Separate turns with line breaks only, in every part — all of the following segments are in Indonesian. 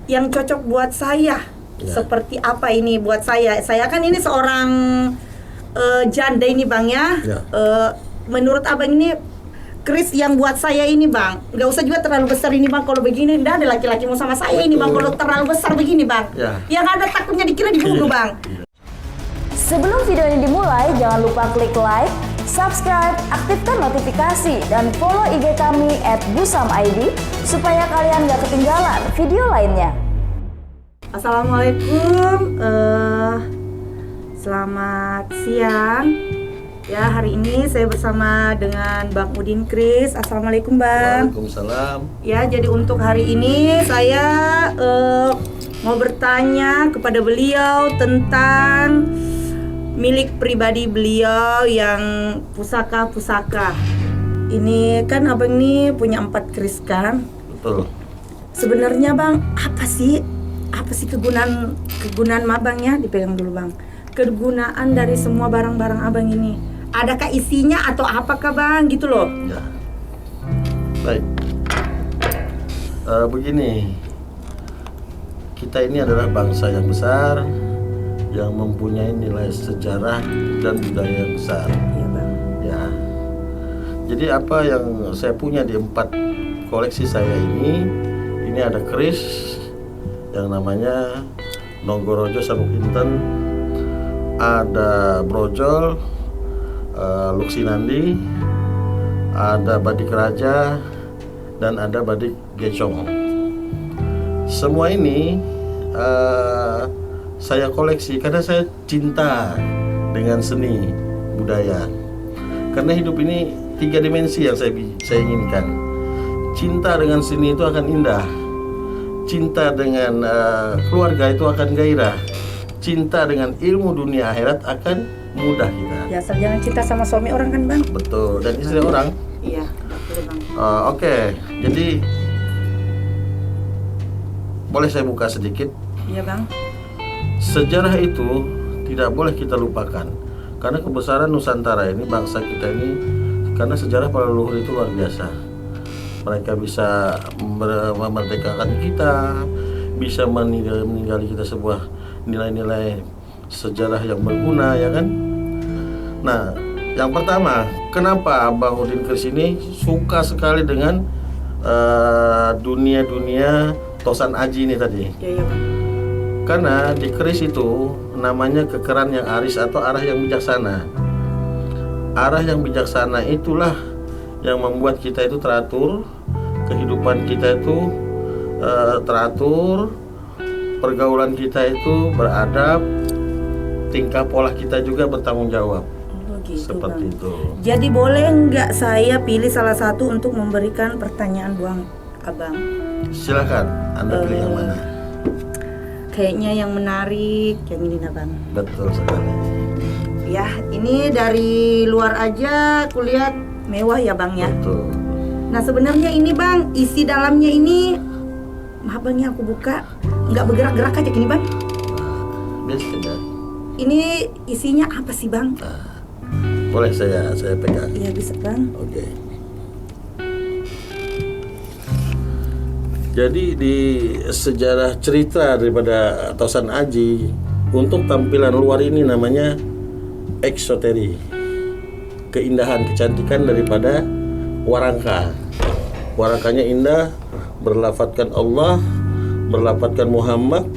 yang cocok buat saya. Seperti apa ini buat saya? Saya kan ini seorang janda ini Bang ya. Menurut Abang ini keris yang buat saya ini Bang, nggak usah juga terlalu besar ini Bang. Kalau begini, nggak ada laki-laki mau sama saya ini Bang. Kalau terlalu besar begini Bang, yang ada takutnya dikira dibunuh Bang.
Sebelum video ini dimulai, jangan lupa klik like, subscribe, aktifkan notifikasi, dan follow IG kami @busam_id supaya kalian nggak ketinggalan video lainnya.
Assalamualaikum, selamat siang. Ya, hari ini saya bersama dengan Bang Udin Kris. Assalamualaikum Bang.
Waalaikumsalam.
Ya, jadi untuk hari ini saya mau bertanya kepada beliau tentang milik pribadi beliau yang pusaka-pusaka. Ini kan Abang ini punya 4 keris kan?
Betul.
Sebenarnya Bang, apa sih kegunaan Abangnya? Dipegang dulu Bang. Kegunaan dari semua barang-barang Abang ini. Adakah isinya atau apakah Bang gitu loh?
Ya. Baik. Begini. Kita ini adalah bangsa yang besar yang mempunyai nilai sejarah dan budaya yang besar.
Iya Bang.
Ya. Jadi apa yang saya punya di 4 koleksi saya ini ada keris yang namanya Nogorojo Sabuk Inten, ada brojol, Luksinandi, ada badik raja, dan ada badik gecong. Semua ini saya koleksi karena saya cinta dengan seni budaya. Karena hidup ini 3 dimensi yang saya inginkan. Cinta dengan seni itu akan indah. Cinta dengan keluarga itu akan gairah. Cinta dengan ilmu dunia akhirat akan mudah kita.
Ya, asal jangan cinta sama suami orang kan Bang?
Betul, dan istri orang.
Iya, betul Bang.
Oke, jadi boleh saya buka sedikit?
Iya Bang.
Sejarah itu tidak boleh kita lupakan. Karena kebesaran Nusantara ini, bangsa kita ini, karena sejarah para leluhur itu luar biasa. Mereka bisa memerdekakan kita, bisa meninggali kita sebuah nilai-nilai sejarah yang berguna, ya kan? Nah, yang pertama, kenapa Bang Udin Kris ini suka sekali dengan dunia Tosan Aji ini tadi?
Iya Bang.
Karena di keris itu namanya kekeran yang aris atau arah yang bijaksana. Arah yang bijaksana itulah yang membuat kita itu teratur, kehidupan kita itu teratur, pergaulan kita itu beradab, tingkah pola kita juga bertanggung jawab.
Gitu,
seperti
Bang.
itu.
Jadi boleh nggak saya pilih salah satu untuk memberikan pertanyaan buang Abang?
Silakan, Anda pilih yang mana?
Kayaknya yang menarik yang ini Abang.
Betul sekali.
Ya, ini dari luar aja kulihat mewah ya Bang ya.
Betul.
Nah sebenarnya ini Bang, isi dalamnya ini, maaf Bang ya aku buka, nggak bergerak-gerak aja gini Bang.
Biasa saja.
Ini isinya apa sih Bang?
Boleh saya pegang?
Iya bisa Bang.
Oke. Jadi di sejarah cerita daripada Tosan Aji, untuk tampilan luar ini namanya eksoteri, keindahan, kecantikan daripada warangka. Warangkanya indah, berlafadzkan Allah, berlafadzkan Muhammad,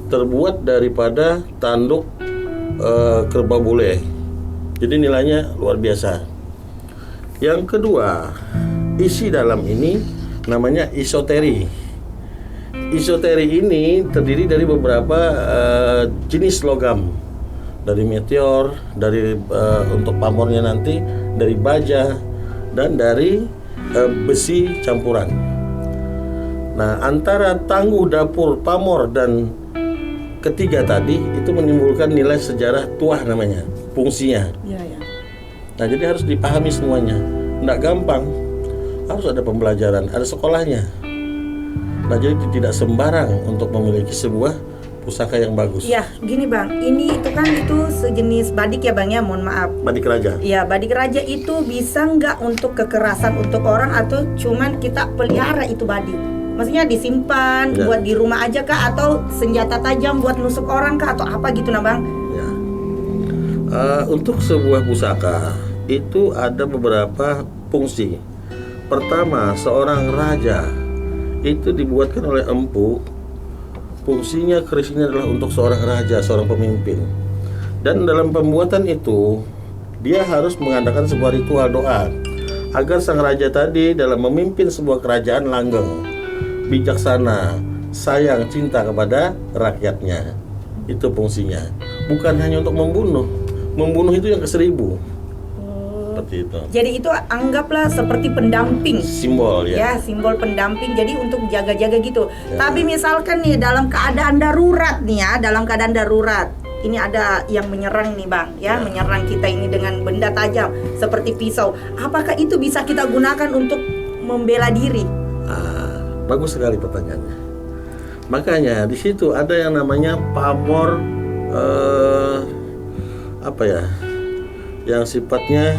terbuat daripada tanduk kerbau bule. Jadi nilainya luar biasa. Yang kedua, isi dalam ini namanya isoteri. Isoteri ini terdiri dari beberapa jenis logam. Dari meteor, dari untuk pamornya nanti dari baja, dan dari besi campuran. Nah, antara tangguh, dapur, pamor, dan ketiga tadi itu menimbulkan nilai sejarah tuah namanya, fungsinya.
Iya ya.
Nah, jadi harus dipahami semuanya. Nggak gampang. Harus ada pembelajaran, ada sekolahnya. Nah, jadi tidak sembarang untuk memiliki sebuah pusaka yang bagus.
Iya, gini Bang, ini itu sejenis badik ya Bang ya, mohon maaf.
Badik raja.
Iya, badik raja itu bisa nggak untuk kekerasan untuk orang atau cuman kita pelihara itu badik? maksudnya disimpan buat di rumah aja kah, atau senjata tajam buat nusuk orang kah, atau apa gitu nah bang?
Ya. Untuk sebuah pusaka itu ada beberapa fungsi. Pertama, seorang raja itu dibuatkan oleh empu. Fungsinya keris ini adalah untuk seorang raja, seorang pemimpin. Dan dalam pembuatan itu dia harus mengadakan sebuah ritual doa agar sang raja tadi dalam memimpin sebuah kerajaan langgeng, bijaksana, sayang, cinta kepada rakyatnya. Itu fungsinya. Bukan hanya untuk membunuh. Membunuh itu yang ke-1000. Seperti itu.
Jadi itu anggaplah seperti pendamping.
Simbol ya.
Ya, simbol pendamping. Jadi untuk jaga-jaga gitu. Tapi misalkan nih dalam keadaan darurat nih ya, dalam keadaan darurat. Ini ada yang menyerang nih bang, ya, menyerang kita ini dengan benda tajam seperti pisau. Apakah itu bisa kita gunakan untuk membela diri?
Bagus sekali pertanyaannya. Makanya di situ ada yang namanya pamor, yang sifatnya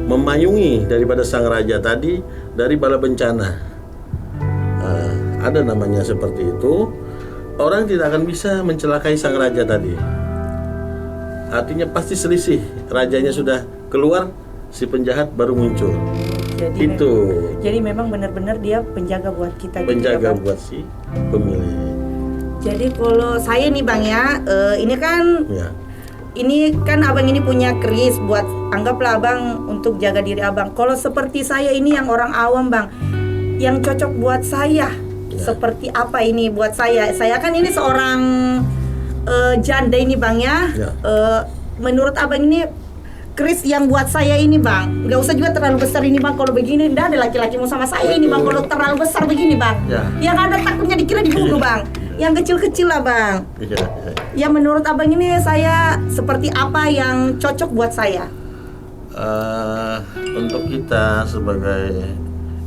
memayungi daripada sang raja tadi dari bala bencana. Ada namanya seperti itu. Orang tidak akan bisa mencelakai sang raja tadi. Artinya pasti selisih. Rajanya sudah keluar, si penjahat baru muncul. Jadi
memang benar-benar dia penjaga buat kita.
Penjaga
gitu ya,
buat si pemilih.
Jadi kalau saya nih bang ya, ini kan abang ini punya keris buat, anggaplah abang untuk jaga diri abang. Kalau seperti saya ini yang orang awam bang, yang cocok buat saya seperti apa ini buat saya? Saya kan ini seorang janda ini bang ya. Menurut abang ini keris yang buat saya ini bang, nggak usah juga terlalu besar ini bang. Kalau begini, nggak ada laki-laki mau sama saya ini bang. Kalau terlalu besar begini bang, yang ada takutnya dikira dibunuh bang. Yang kecil-kecil lah bang. Ya menurut abang ini saya seperti apa yang cocok buat saya?
Untuk kita sebagai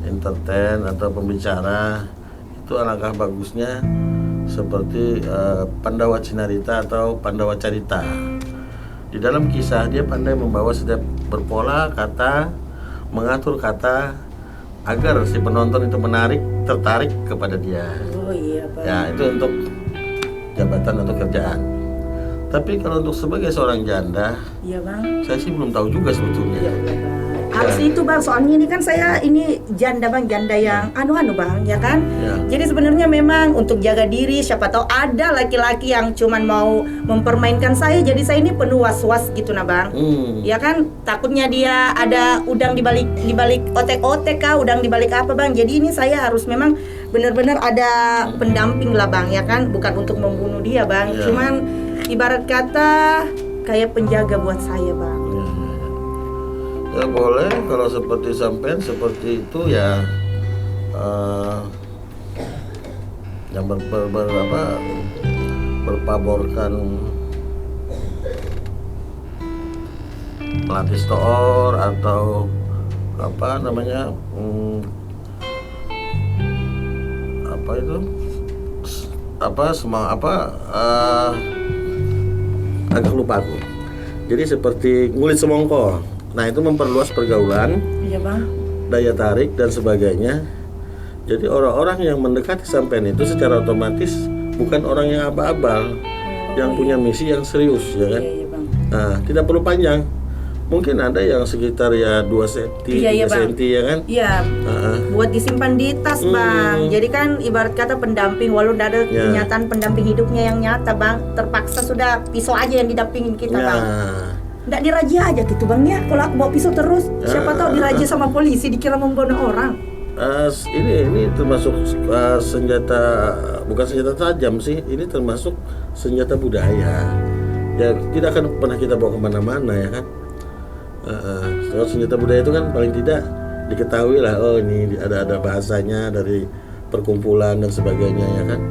entertain atau pembicara, itu alangkah bagusnya seperti Pandawa Cinarita atau Pandawa Carita. Di dalam kisah dia pandai membawa setiap berpola kata, mengatur kata agar si penonton itu tertarik kepada dia.
Oh iya Pak.
Ya, itu untuk jabatan atau kerjaan. Tapi kalau untuk sebagai seorang janda,
iya bang,
saya sih belum tahu juga sebetulnya.
Harus itu bang, soalnya ini kan saya ini janda bang, janda yang anu bang, ya kan? Jadi sebenarnya memang untuk jaga diri, siapa tahu ada laki-laki yang cuman mau mempermainkan saya, jadi saya ini penuh was-was gitu nah bang. Ya kan, takutnya dia ada udang di balik otek-otek kah, udang di balik apa bang. Jadi ini saya harus memang benar-benar ada pendamping lah bang, ya kan? Bukan untuk membunuh dia bang, cuman ibarat kata kayak penjaga buat saya bang.
Ya boleh, kalau seperti sampean seperti itu ya, yang berpaborkan melatih store atau apa namanya, agak lupa aku. Jadi seperti ngulit semongko. Nah itu memperluas pergaulan,
bang,
daya tarik dan sebagainya. Jadi orang-orang yang mendekati sampean itu secara otomatis bukan orang yang abal-abal, yang punya misi yang serius, ya kan?
Bang.
Nah tidak perlu panjang, mungkin ada yang sekitar ya 2 cm, 3 cm, ya kan?
Iya. Buat disimpan di tas bang. Jadi kan ibarat kata pendamping, walau tidak ada kenyataan pendamping hidupnya yang nyata bang, terpaksa sudah pisau aja yang didampingin kita bang. Nggak diraja aja gitu bang ya, kalau aku bawa pisau terus, siapa tahu diraja sama polisi dikira membunuh orang.
Ini termasuk senjata, bukan senjata tajam sih, ini termasuk senjata budaya. Ya tidak akan pernah kita bawa kemana-mana ya kan. Kalau senjata budaya itu kan paling tidak diketahui lah, oh ini ada bahasanya dari perkumpulan dan sebagainya ya kan.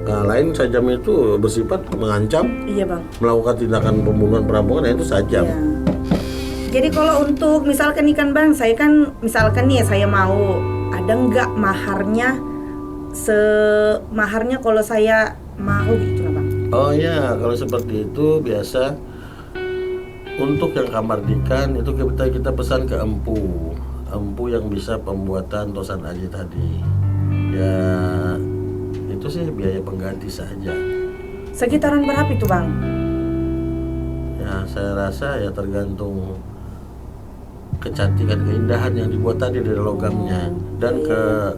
Lain sajam itu bersifat mengancam,
bang,
melakukan tindakan pembunuhan, perampokan, itu sajam.
Jadi kalau untuk misalkan ikan bang, saya kan misalkan nih saya mau, ada nggak maharnya, maharnya kalau saya mau gitu lah bang?
Oh ya, kalau seperti itu biasa untuk yang kamardikan itu kita pesan ke empu yang bisa pembuatan tosan aji tadi. Ya itu sih biaya pengganti saja.
Sekitaran berapa itu Bang?
Ya saya rasa ya tergantung kecantikan, keindahan yang dibuat tadi dari logamnya dan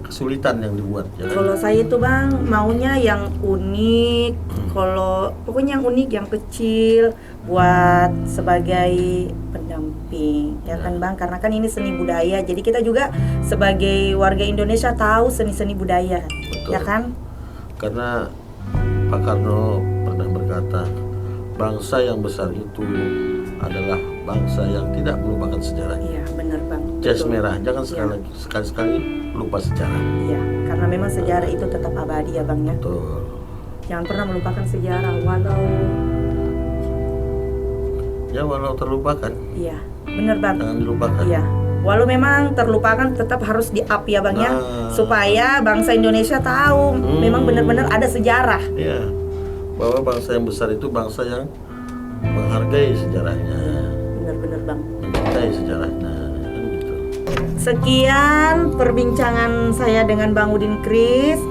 kesulitan yang dibuat. Ya kan?
Kalau saya itu Bang maunya yang unik, kalau pokoknya yang unik, yang kecil buat sebagai pendamping, ya kan Bang? Karena kan ini seni budaya, jadi kita juga sebagai warga Indonesia tahu seni-seni budaya,
Betul.
ya kan?
Karena Pak Karno pernah berkata, bangsa yang besar itu adalah bangsa yang tidak melupakan sejarah.
Iya, benar Bang.
Jas
Betul.
merah, jangan sekali-sekali lupa sejarah.
Iya, karena memang sejarah itu tetap abadi ya Bang ya.
Betul.
Jangan pernah melupakan sejarah
Walau terlupakan,
iya, benar Bang.
jangan dilupakan.
Iya. Walau memang terlupakan tetap harus di-up ya Bang ya,
Nah.
supaya bangsa Indonesia tahu memang benar-benar ada sejarah.
Iya, bahwa bangsa yang besar itu bangsa yang menghargai sejarahnya,
Benar-benar Bang.
mencintai sejarahnya, kan gitu.
Sekian perbincangan saya dengan Bang Udin Kris.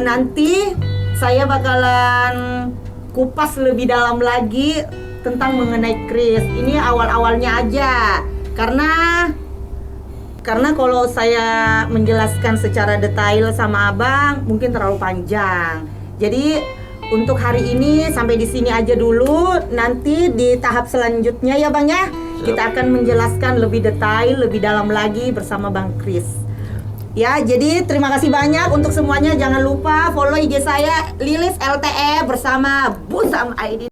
Nanti saya bakalan kupas lebih dalam lagi tentang mengenai Kris. Ini awal-awalnya aja. Karena kalau saya menjelaskan secara detail sama Abang mungkin terlalu panjang. Jadi untuk hari ini sampai di sini aja dulu. Nanti di tahap selanjutnya ya Bang ya, kita akan menjelaskan lebih detail, lebih dalam lagi bersama Bang Kris. Ya, jadi terima kasih banyak untuk semuanya. Jangan lupa follow IG saya Lilis LTE bersama Busam ID.